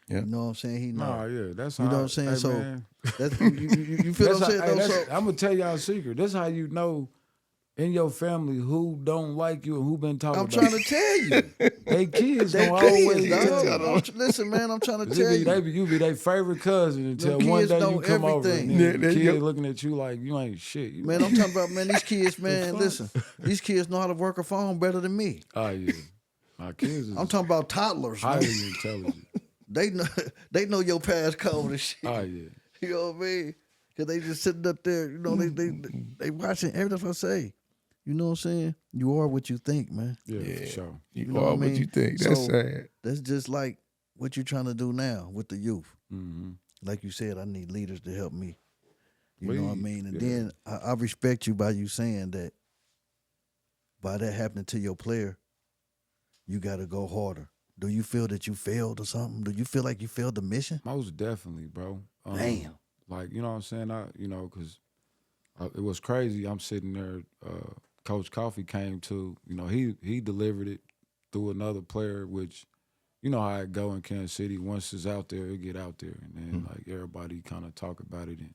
You know what I'm saying? He know. Nah, yeah. That's how. You know what I'm saying? So that's, you feel what I'm saying? I'm gonna tell y'all a secret. That's how you know in your family who don't like you and who been talking about you. I'm trying to tell you. They kids don't always know. Listen, man, I'm trying to tell you. You be their favorite cousin until one day you come over and the kid looking at you like you ain't shit. Man, I'm talking about, man, these kids, man, listen. These kids know how to work a phone better than me. Oh, yeah. My kids I'm talking about toddlers. Highly intelligent. They know your passcode and shit. Oh, yeah. You know what I mean? Because they just sitting up there, you know, they watching everything I say. You know what I'm saying? You are what you think, man. Yeah, for sure. You know are what you think. That's sad. That's just like what you're trying to do now with the youth. Mm-hmm. Like you said, I need leaders to help me. You know what I mean? And then I respect you by you saying that by that happening to your player, you got to go harder. Do you feel that you failed or something? Do you feel like you failed the mission? Most definitely, bro. Damn. Like, you know what I'm saying? Because it was crazy. I'm sitting there, Coach Coffee came to, you know, he delivered it through another player, which, you know how it go in Kansas City. Once it's out there, it get out there. And then, like, everybody kind of talk about it. And,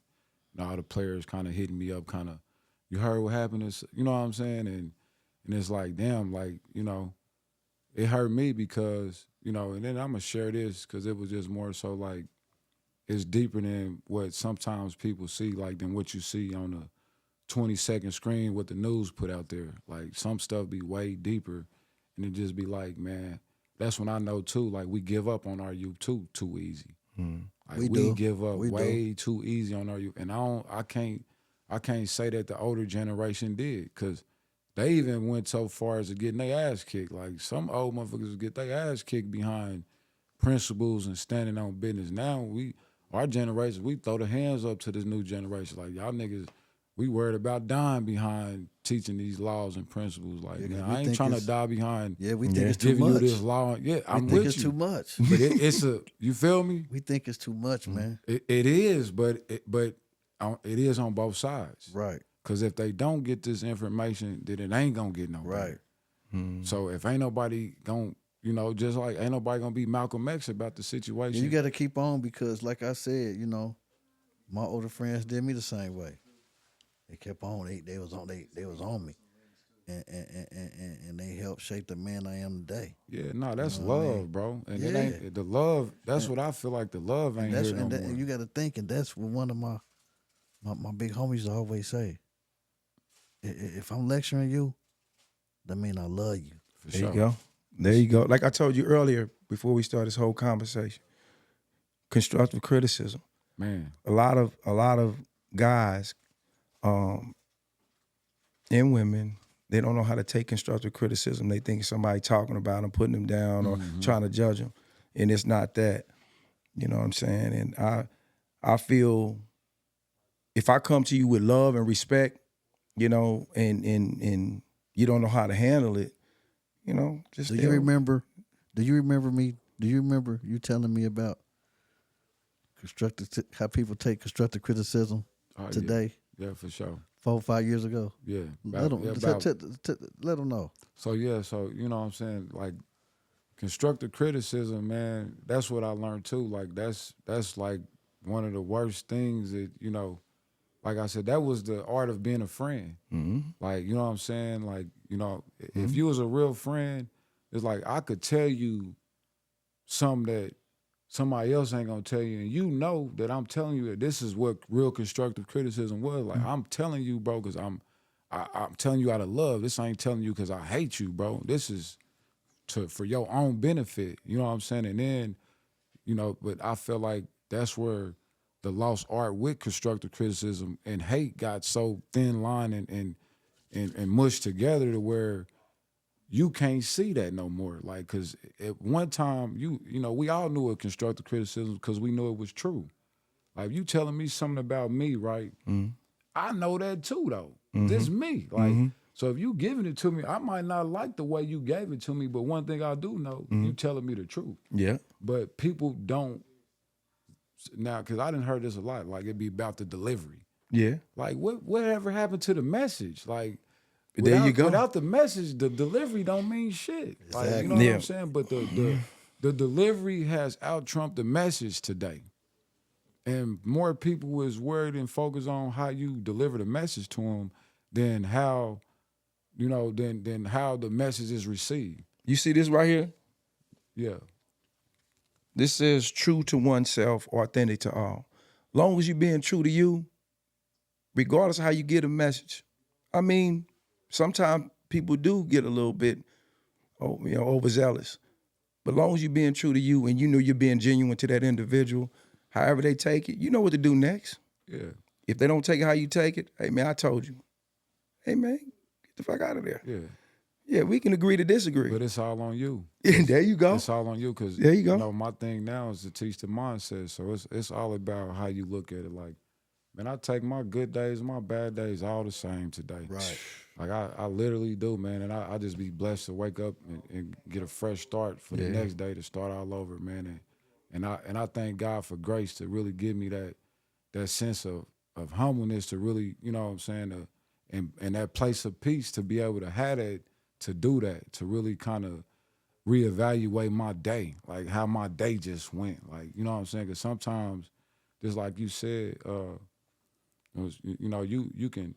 you know, all the players kind of hitting me up, kind of, you heard what happened? You know what I'm saying? And it's like, damn, like, you know, it hurt me because, you know, and then I'm going to share this because it was just more so like, it's deeper than what sometimes people see, like, than what you see on the 20-second screen what the news put out there. Like, some stuff be way deeper, and it just be like, man, that's when I know too, like, we give up on our youth too easy. Like, we give up way too easy on our youth. And I can't say that the older generation did, because they even went so far as to getting their ass kicked. Like, some old motherfuckers get their ass kicked behind principles and standing on business. Now our generation, we throw the hands up to this new generation. Like, y'all niggas, we worried about dying behind teaching these laws and principles. Like, man, I ain't trying to die behind. Yeah, we think it's too much. You this law. Yeah, I'm with you. We think it's too much. But it's you feel me? We think it's too much, man. It is, but it is on both sides. Right. Because if they don't get this information, then it ain't gonna get no right. So if ain't nobody gonna, you know, just like ain't nobody gonna be Malcolm X about the situation. You got to keep on, because, like I said, you know, my older friends did me the same way. They kept on. They was on. They was on me. and they help shape the man I am today. Yeah, no, that's know what I love, mean? bro. And it Yeah. ain't the love. That's what I feel like. The love ain't here no more. And you got to think, and that's what one of my big homies always say. If I'm lecturing you, that mean I love you. For There sure. you go. There you go. Like I told you earlier before we started this whole conversation, constructive criticism. Man. A lot of guys and women, they don't know how to take constructive criticism. They think somebody talking about them, putting them down, or trying to judge them, and it's not that. You know what I'm saying? And I feel if I come to you with love and respect, you know, and you don't know how to handle it, you know, just Do you remember me? Do you remember you telling me about how people take constructive criticism today? Yeah, for sure. 4 or 5 years ago. Yeah. Let them let them know. So yeah, so you know what I'm saying, like constructive criticism, man, that's what I learned too. Like that's like one of the worst things that, you know, like I said, that was the art of being a friend. Like, you know what I'm saying? Like, you know, if you was a real friend, it's like I could tell you something that somebody else ain't gonna tell you, and you know that I'm telling you that this is what real constructive criticism was. Like I'm telling you, bro, because I'm telling you out of love. This ain't telling you because I hate you, bro. This is for your own benefit. You know what I'm saying? And then, you know, but I feel like that's where the lost art with constructive criticism and hate got so thin line and mushed together to where you can't see that no more. Like, cause at one time, you know, we all knew of constructive criticism because we knew it was true. Like, you telling me something about me, right? I know that too, though. This is me. Like, so if you giving it to me, I might not like the way you gave it to me, but one thing I do know, you telling me the truth. Yeah. But people don't now, cause I done heard this a lot. Like, it'd be about the delivery. Yeah. Like, whatever happened to the message? Like, There you go. Without the message, the delivery don't mean shit. Like, you know what I'm saying? But the delivery has out-trumped the message today. And more people is worried and focused on how you deliver the message to them than how, you know, than how the message is received. You see this right here? Yeah. This says true to oneself, authentic to all. Long as you're being true to you, regardless of how you get a message. I mean, sometimes people do get a little bit, overzealous. But long as you're being true to you and you know you're being genuine to that individual, however they take it, you know what to do next. Yeah. If they don't take it how you take it, hey, man, I told you. Hey, man, get the fuck out of there. Yeah. Yeah, we can agree to disagree. But it's all on you. There you go. It's all on you because There you go. You know, my thing now is to teach the mindset. So it's all about how you look at it. Like, man, I take my good days, my bad days all the same today. Right. Like I literally do, man. And I just be blessed to wake up and get a fresh start for the next day to start all over, man. And I thank God for grace to really give me that sense of humbleness to really, you know what I'm saying, and that place of peace to be able to have that, to do that, to really kind of reevaluate my day, like how my day just went. Like, you know what I'm saying? Because sometimes, just like you said, you know, you can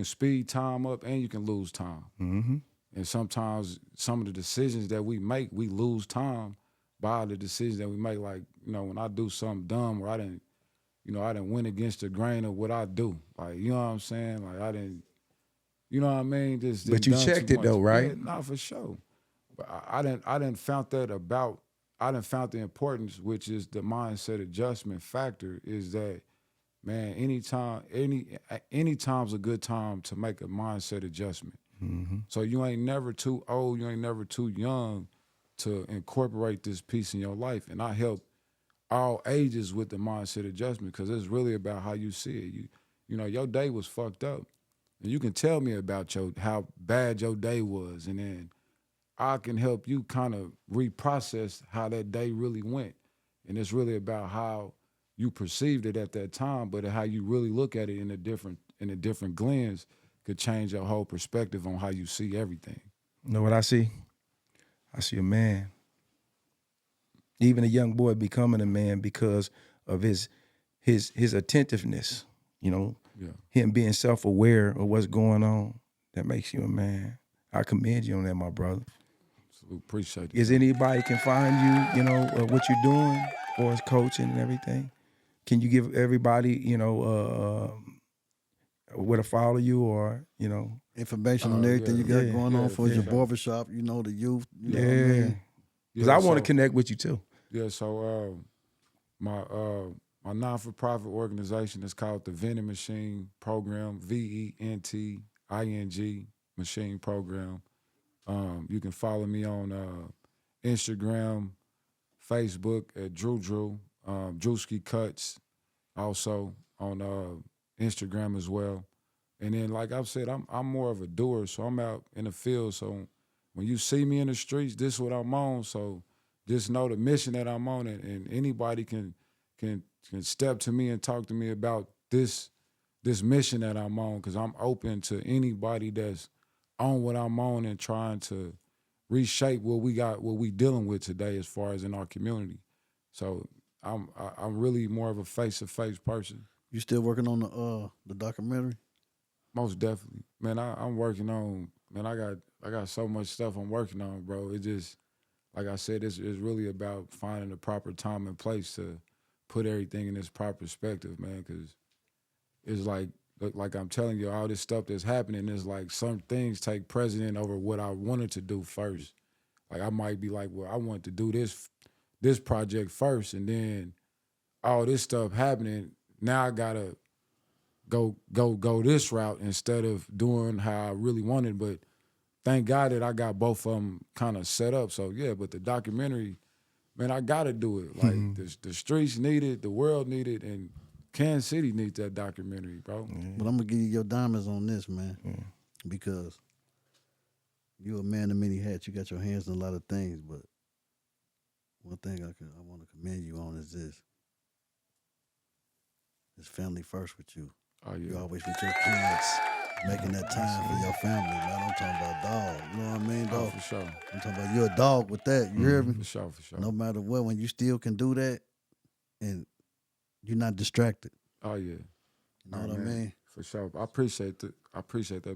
speed time up and you can lose time. And sometimes some of the decisions that we make, we lose time by the decisions that we make. Like, you know, when I do something dumb where I didn't went against the grain of what I do. Like, you know what I'm saying? Like, I didn't, you know what I mean? Just But you done checked too it much. though, right? Yeah, nah, for sure. But I didn't found the importance, which is the mindset adjustment factor, is that, man, any time's a good time to make a mindset adjustment. So you ain't never too old, you ain't never too young to incorporate this piece in your life. And I help all ages with the mindset adjustment because it's really about how you see it. You know, your day was fucked up. And you can tell me about how bad your day was, and then I can help you kind of reprocess how that day really went. And it's really about how you perceived it at that time, but how you really look at it in a different lens could change your whole perspective on how you see everything. You know what I see? I see a man. Even a young boy becoming a man because of his attentiveness, you know, him being self-aware of what's going on. That makes you a man. I commend you on that, my brother. So appreciate it. Is anybody can find you, what you're doing as far as coaching and everything? Can you give everybody, where to follow you or, Information on everything you got going on for your barbershop, the youth. You know what I mean? Because I want to connect with you too. Yeah, so my non-for-profit organization is called the Vending Machine Program, VENTING Machine Program. You can follow me on Instagram, Facebook at Drewski Cutz, also on Instagram as well. And then, like I've said, I'm more of a doer, so I'm out in the field. So when you see me in the streets, this is what I'm on. So just know the mission that I'm on, and anybody can step to me and talk to me about this mission that I'm on, because I'm open to anybody that's on what I'm on and trying to reshape what we dealing with today as far as in our community. So I'm really more of a face-to-face person. You still working on the documentary? Most definitely, man. I'm working on, man. I got so much stuff I'm working on, bro. It just, like I said, it's really about finding the proper time and place to put everything in its proper perspective, man. Because it's like I'm telling you, all this stuff that's happening is like some things take precedent over what I wanted to do first. Like I might be like, well, I want to do this project first, and then all this stuff happening. Now I gotta go this route instead of doing how I really wanted. But thank God that I got both of them kind of set up. So yeah, but the documentary, man, I gotta do it. Like the streets need it, the world need it, and Kansas City needs that documentary, bro. But I'm gonna give you your diamonds on this, man, because you're a man of many hats. You got your hands in a lot of things, but one thing I want to commend you on is this. It's family first with you. Oh, yeah. You're always with your kids, making that time for your family, man. I'm talking about dog. You know what I mean, dog? Oh, for sure. I'm talking about you're a dog with that. You hear me? For sure. No matter what, when you still can do that and you're not distracted. Oh, yeah. You know what I mean? For sure. I appreciate that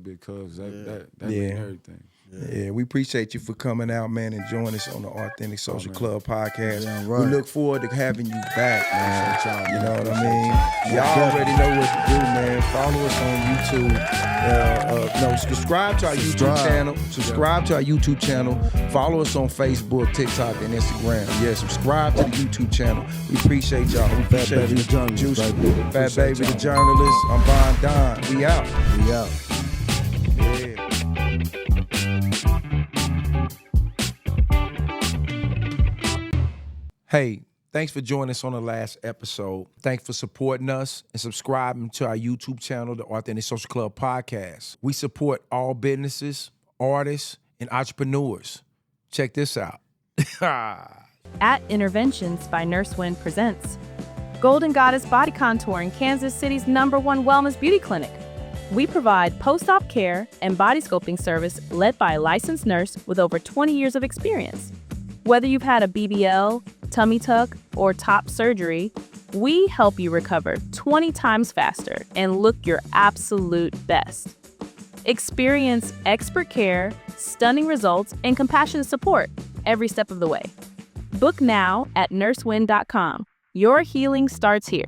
big cuz that means everything. Yeah, we appreciate you for coming out, man, and joining us on the Authentic Social Club podcast. Yeah, right. We look forward to having you back, man. You know what I mean? Y'all already know what to do, man. Follow us on YouTube. Subscribe to our YouTube channel. Subscribe to our YouTube channel. Follow us on Facebook, TikTok, and Instagram. Yeah, subscribe to the YouTube channel. We appreciate y'all. We Fat Baby the Journalist. Fat Baby the Journalist. I'm Von Don. We out. We out. Yeah. Hey, thanks for joining us on the last episode. Thanks for supporting us and subscribing to our YouTube channel, the Authentic Social Club Podcast. We support all businesses, artists, and entrepreneurs. Check this out. At Interventions by Nurse Wind presents Golden Goddess Body Contouring, Kansas City's #1 wellness beauty clinic. We provide post-op care and body sculpting service led by a licensed nurse with over 20 years of experience. Whether you've had a BBL, tummy tuck, or top surgery, we help you recover 20 times faster and look your absolute best. Experience expert care, stunning results, and compassionate support every step of the way. Book now at nursewind.com. Your healing starts here.